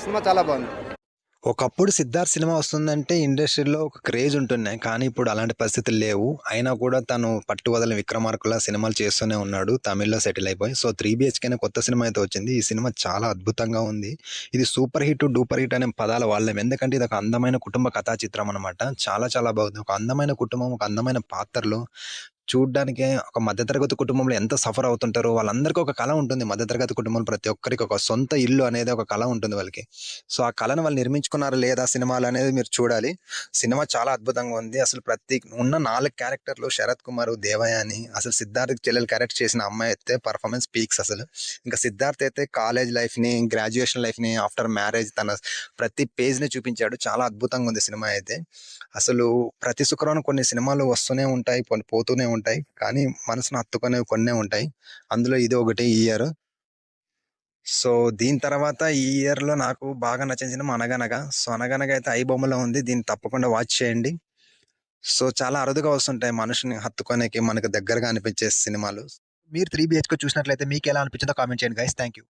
Cinema చాలా బాగుంది. ఒకప్పుడు 'సిద్ధార్థ్' సినిమా వస్తుందంటే ఇండస్ట్రీలో ఒక క్రేజ్ ఉంటుండే. కానీ ఇప్పుడు అలాంటి పరిస్థితులు లేవు. అయినా కూడా తను పట్టు వదలని 'విక్రమార్కు'లా సినిమాలు చేస్తూనే ఉన్నాడు. తమిళ్‌లో సెటిల్ అయిపోయి. సో, 'త్రీ బీహెచ్‌కే' అనే కొత్త సినిమా అయితే వచ్చింది. ఈ సినిమా చాలా అద్భుతంగా ఉంది. ఇది సూపర్ హిట్, డూపర్ హిట్ అనే పదాలు వాడలేము. ఎందుకంటే ఇది ఒక అందమైన కుటుంబ కథా చిత్రం అనమాట. చాలా చాలా బాగుంది. ఒక అందమైన కుటుంబం, ఒక అందమైన పాత్రలు చూడ్డానికే ఒక మధ్యతరగతి కుటుంబంలో ఎంత సఫర్ అవుతుంటారో వాళ్ళందరికీ ఒక కల ఉంటుంది. మధ్యతరగతి కుటుంబంలో ప్రతి ఒక్కరికి ఒక సొంత ఇల్లు అనేది ఒక కల ఉంటుంది వాళ్ళకి. సో, ఆ కలను వాళ్ళు నిర్మించుకున్నారా లేదా సినిమాలో అనేది మీరు చూడాలి. సినిమా చాలా అద్భుతంగా ఉంది. అసలు ప్రతి ఉన్న 4 క్యారెక్టర్‌లు 'శరత్ కుమార్', 'దేవయాని' అసలు 'సిద్ధార్థ్‌కి' చెల్లెలు క్యారెక్టర్ చేసిన అమ్మాయి అయితే పెర్ఫార్మన్స్ పీక్స్ అసలు. ఇంకా 'సిద్ధార్థ్' అయితే కాలేజ్ లైఫ్‌ని, గ్రాడ్యుయేషన్ లైఫ్‌ని, ఆఫ్టర్ మ్యారేజ్ తన ప్రతి పేజ్‌ని చూపించాడు. చాలా అద్భుతంగా ఉంది సినిమా అయితే. అసలు ప్రతి శుక్రవారం కొన్ని సినిమాలు వస్తూనే ఉంటాయి. కొన్ని పోతూనే ఉంటాయి. కానీ మనసును హత్తుకునేవి కొన్నే ఉంటాయి. అందులో ఇది ఒకటి ఈ ఇయర్. సో, దీని తర్వాత ఈ ఇయర్‌లో నాకు బాగా నచ్చిన సినిమా 'అనగనగ'. సో, 'అనగనగ' అయితే ఐబొమ్మలో ఉంది. దీన్ని తప్పకుండా వాచ్ చేయండి. సో, చాలా అరుదుగా వస్తుంటాయి మనిషిని హత్తుకునేకి, మనకు దగ్గరగా అనిపించే సినిమాలు. మీరు 'త్రీ బీహెచ్‌కే' చూసినట్లయితే మీకెలా అనిపించిందో కామెంట్ చేయండి గైస్. Thank you.